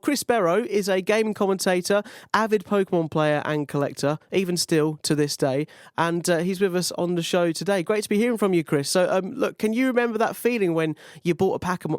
Chris Berrow is a gaming commentator, avid Pokemon player and collector, even still to this day. And he's with us on the show today. Great to be hearing from you, Chris. So, look, can you remember that feeling when you bought a pack of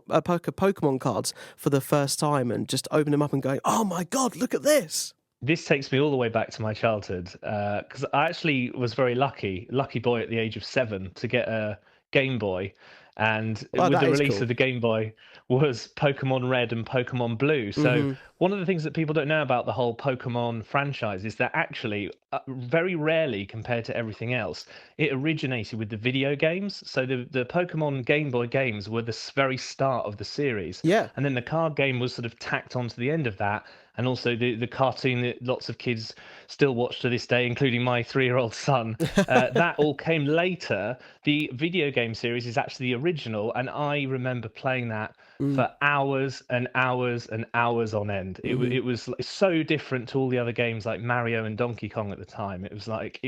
Pokemon cards for the first time and just opened them up and going, oh my God, look at this? This takes me all the way back to my childhood because I actually was very lucky boy at the age of 7 to get a Game Boy. And Oh, with that the is release cool. of the Game Boy was Pokemon Red and Pokemon Blue. So Hmm. one of the things that people don't know about the whole Pokemon franchise is that actually, very rarely compared to everything else, it originated with the video games. So the Pokemon Game Boy games were the very start of the series, Yeah. and then the card game was sort of tacked onto the end of that, and also the cartoon that lots of kids still watch to this day, including my 3-year-old son. That all came later. The video game series is actually the original, and I remember playing that Mm. for hours and hours and hours on end. Hmm. It was so different to all the other games like Mario and Donkey Kong at the time. It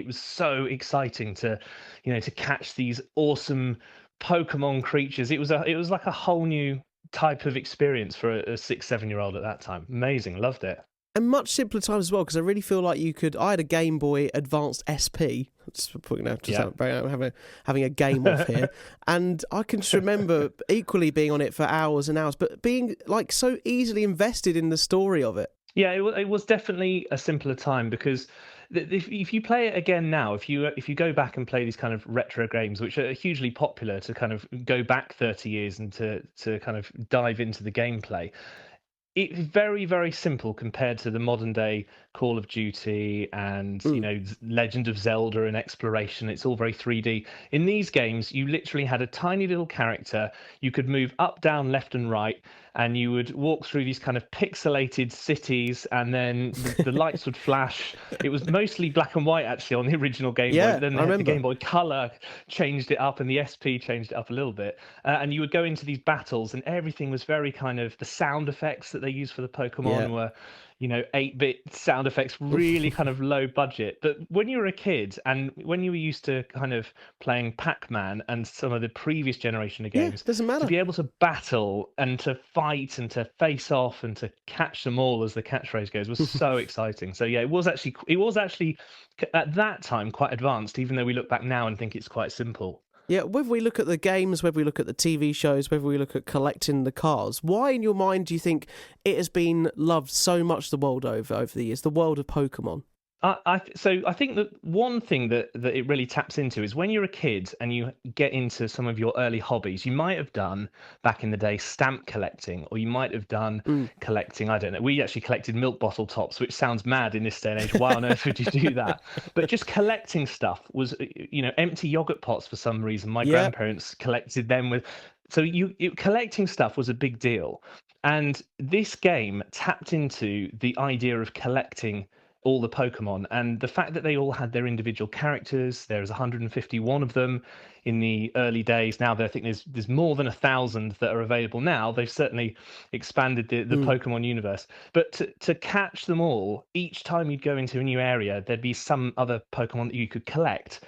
was so exciting to, to catch these awesome Pokemon creatures. It was like a whole new type of experience for a 6, 7-year-old at that time. Amazing, loved it. And much simpler times as well, because I really feel like you could. I had a Game Boy Advanced SP. Just putting out, Yeah. having a game off here, and I can just remember equally being on it for hours and hours, but being like so easily invested in the story of it. Yeah, it was definitely a simpler time because if you play it again now, if you go back and play these kind of retro games, which are hugely popular, to kind of go back 30 years and to kind of dive into the gameplay, it's very, very simple compared to the modern day Call of Duty and Mm. Legend of Zelda and exploration. It's all very 3D. In these games, you literally had a tiny little character. You could move up, down, left, and right, and you would walk through these kind of pixelated cities, and then the lights would flash. It was mostly black and white actually on the original Game Boy, Yeah, but then I they had the remember. Game Boy Color, changed it up, and the SP changed it up a little bit. And you would go into these battles, and everything was very kind of, the sound effects that they used for the Yeah. Pokemon were 8-bit sound effects, really kind of low budget. But when you were a kid and when you were used to kind of playing Pac-Man and some of the previous generation of Yeah, games, doesn't to matter. be able to battle and to fight and to face off and to catch them all, as the catchphrase goes, was so exciting. So yeah, it was actually at that time quite advanced, even though we look back now and think it's quite simple. Yeah, whether we look at the games, whether we look at the TV shows, whether we look at collecting the cards, why in your mind do you think it has been loved so much the world over the years, the world of Pokemon? So I think that one thing that it really taps into is when you're a kid and you get into some of your early hobbies. You might have done back in the day stamp collecting, or you might have done Mm. collecting. I don't know. We actually collected milk bottle tops, which sounds mad in this day and age. Why on earth would you do that? But just collecting stuff was, empty yogurt pots for some reason. My Yeah. grandparents collected them with. So collecting stuff was a big deal, and this game tapped into the idea of collecting all the Pokemon, and the fact that they all had their individual characters. There's 151 of them in the early days. Now I think there's more than 1,000 that are available now. They've certainly expanded the Mm. Pokemon universe. But to catch them all, each time you'd go into a new area, there'd be some other Pokemon that you could collect.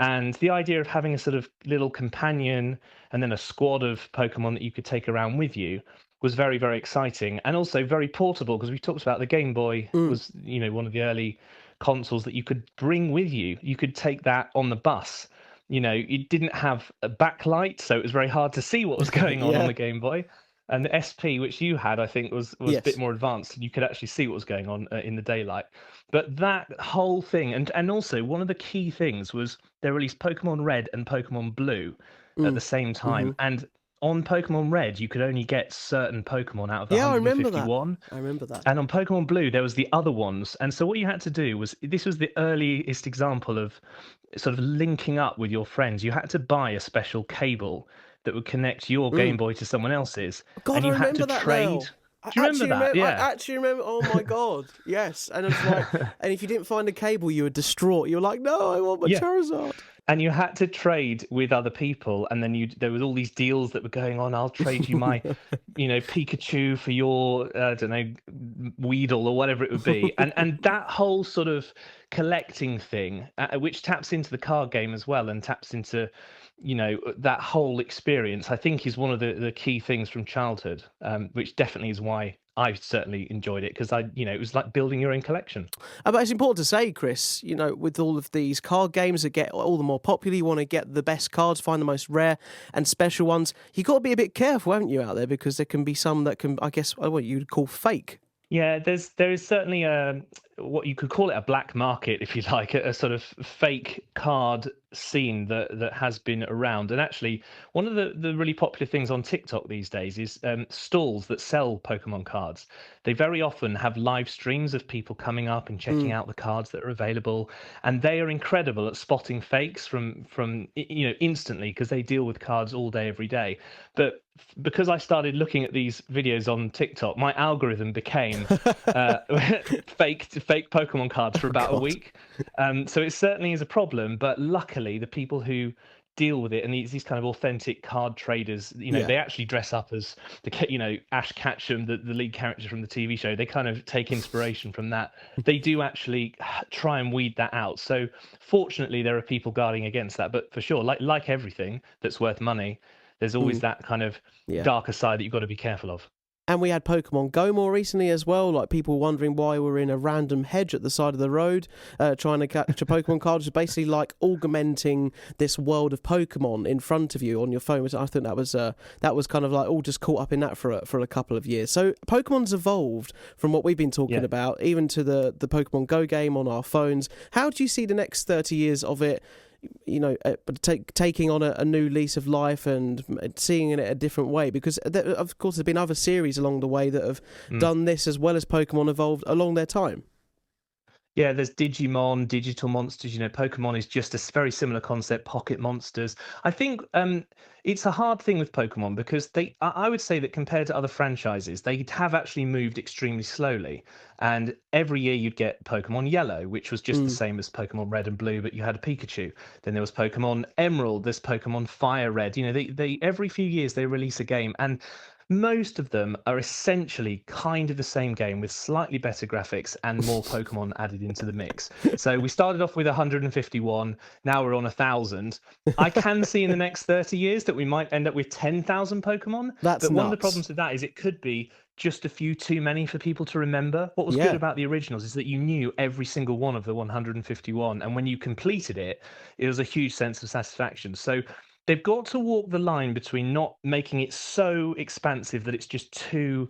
And the idea of having a sort of little companion and then a squad of Pokemon that you could take around with you was very, very exciting, and also very portable, because we talked about the Game Boy Mm. was, one of the early consoles that you could bring with you. You could take that on the bus. It didn't have a backlight, so it was very hard to see what was going on Yeah. the Game Boy. And the SP, which you had, I think was a bit Yes. more advanced, and you could actually see what was going on in the daylight. But that whole thing, and also one of the key things was they released Pokemon Red and Pokemon Blue at Mm. the same time, Hmm. and on Pokemon Red, you could only get certain Pokemon out of the Yeah, I remember that. 151. I remember that. And on Pokemon Blue, there was the other ones. And so what you had to do was, this was the earliest example of sort of linking up with your friends. You had to buy a special cable that would connect your Game Mm. Boy to someone else's, God, and I you had to remember that trade. now. I Do you remember actually that? remember. I Yeah. actually remember. Oh my God, yes. And it's like, and if you didn't find a cable, you were distraught. You were like, "No, I want my Yeah. Charizard." And you had to trade with other people, and then there was all these deals that were going on. I'll trade you my, Pikachu for your, I don't know, Weedle or whatever it would be. And that whole sort of collecting thing, which taps into the card game as well, and taps into, that whole experience, I think is one of the key things from childhood, which definitely is why I certainly enjoyed it because it was like building your own collection. But it's important to say, Chris, with all of these card games that get all the more popular, you want to get the best cards, find the most rare and special ones. You've got to be a bit careful, haven't you, out there? Because there can be some that can, I guess, what you'd call fake. Yeah, there is certainly what you could call it a black market, if you like, a sort of fake card scene that has been around. And actually, one of the really popular things on TikTok these days is stalls that sell Pokemon cards. They very often have live streams of people coming up and checking out the cards that are available, and they are incredible at spotting fakes from instantly, because they deal with cards all day, every day. But because I started looking at these videos on TikTok, my algorithm became fake Pokemon cards for about a week. So it certainly is a problem. But luckily, the people who deal with it, and these kind of authentic card traders, they actually dress up as Ash Ketchum, the lead character from the TV show. They kind of take inspiration from that. They do actually try and weed that out. So fortunately, there are people guarding against that. But for sure, like everything that's worth money, there's always that kind of darker side that you've got to be careful of. And we had Pokemon Go more recently as well, like people wondering why we're in a random hedge at the side of the road trying to catch a Pokemon card, which is basically like augmenting this world of Pokemon in front of you on your phone. I think that was kind of like all just caught up in that for a couple of years. So Pokemon's evolved from what we've been talking about, even to the Pokemon Go game on our phones. How do you see the next 30 years of it? Taking on a new lease of life and seeing it a different way, because of course there's been other series along the way that have done this as well as Pokemon evolved along their time. Yeah, there's Digimon, digital monsters. Pokemon is just a very similar concept, pocket monsters. I think it's a hard thing with Pokemon because I would say that compared to other franchises, they have actually moved extremely slowly. And every year you'd get Pokemon Yellow, which was just the same as Pokemon Red and Blue, but you had a Pikachu. Then there was Pokemon Emerald, there's Pokemon Fire Red. They every few years they release a game, and most of them are essentially kind of the same game with slightly better graphics and more Pokemon added into the mix. So we started off with 151, now we're on 1,000. I can see in the next 30 years that we might end up with 10,000 Pokemon. But one of the problems with that is it could be just a few too many for people to remember. What was good about the originals is that you knew every single one of the 151, and when you completed it, it was a huge sense of satisfaction. So they've got to walk the line between not making it so expansive that it's just too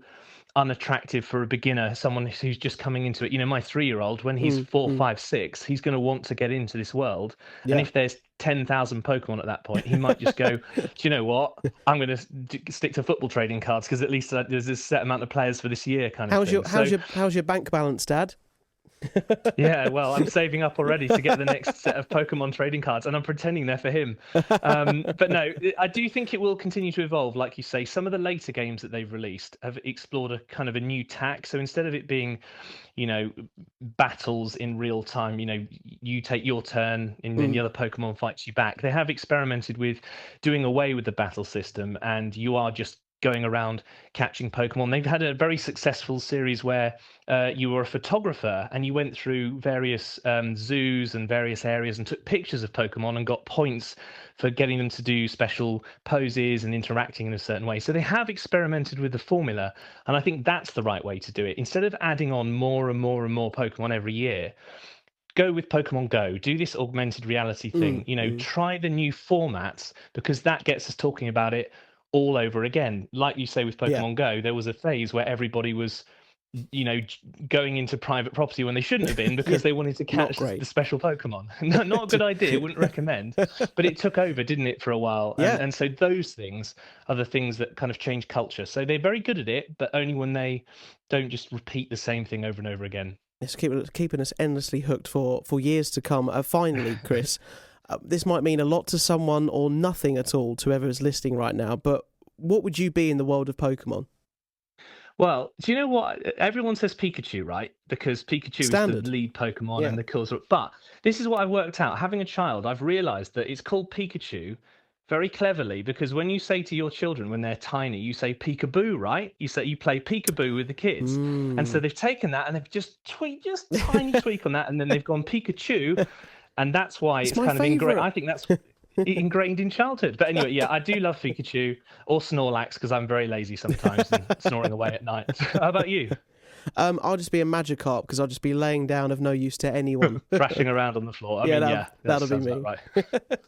unattractive for a beginner, someone who's just coming into it. My 3-year-old, when he's 4, 5, 6, he's going to want to get into this world. And if there's 10,000 Pokemon at that point, he might just go, do you know what? I'm going to stick to football trading cards because at least there's this set amount of players for this year kind of thing. How's your bank balance, Dad? Yeah, well, I'm saving up already to get the next set of Pokemon trading cards, and I'm pretending they're for him. But no, I do think it will continue to evolve. Like you say, some of the later games that they've released have explored a kind of a new tack. So instead of it being, battles in real time, you take your turn and then the other Pokemon fights you back, they have experimented with doing away with the battle system, and you are just going around catching Pokemon. They've had a very successful series where you were a photographer and you went through various zoos and various areas and took pictures of Pokemon and got points for getting them to do special poses and interacting in a certain way. So they have experimented with the formula, and I think that's the right way to do it. Instead of adding on more and more and more Pokemon every year, go with Pokemon Go, do this augmented reality thing, try the new formats, because that gets us talking about it all over again. Like you say with Pokemon Go, there was a phase where everybody was, going into private property when they shouldn't have been because they wanted to catch the special Pokemon. Not a good idea, wouldn't recommend. But it took over, didn't it, for a while? And so those things are the things that kind of change culture. So they're very good at it, but only when they don't just repeat the same thing over and over again. It's keeping us endlessly hooked for years to come. Finally, Chris, this might mean a lot to someone or nothing at all to whoever is listening right now, but what would you be in the world of Pokemon? Well, do you know what? Everyone says Pikachu, right? Because Pikachu is the lead Pokemon and the coolest. But this is what I've worked out. Having a child, I've realised that it's called Pikachu very cleverly, because when you say to your children when they're tiny, you say peekaboo, right? You play peekaboo with the kids. And so they've taken that and they've just tiny tweak on that, and then they've gone Pikachu. And that's why it's kind of ingrained. I think that's ingrained in childhood. But anyway, yeah, I do love Pikachu or Snorlax because I'm very lazy sometimes and snoring away at night. How about you? I'll just be a Magikarp because I'll just be laying down of no use to anyone. Thrashing around on the floor. I mean, that'll be sounds me. about right.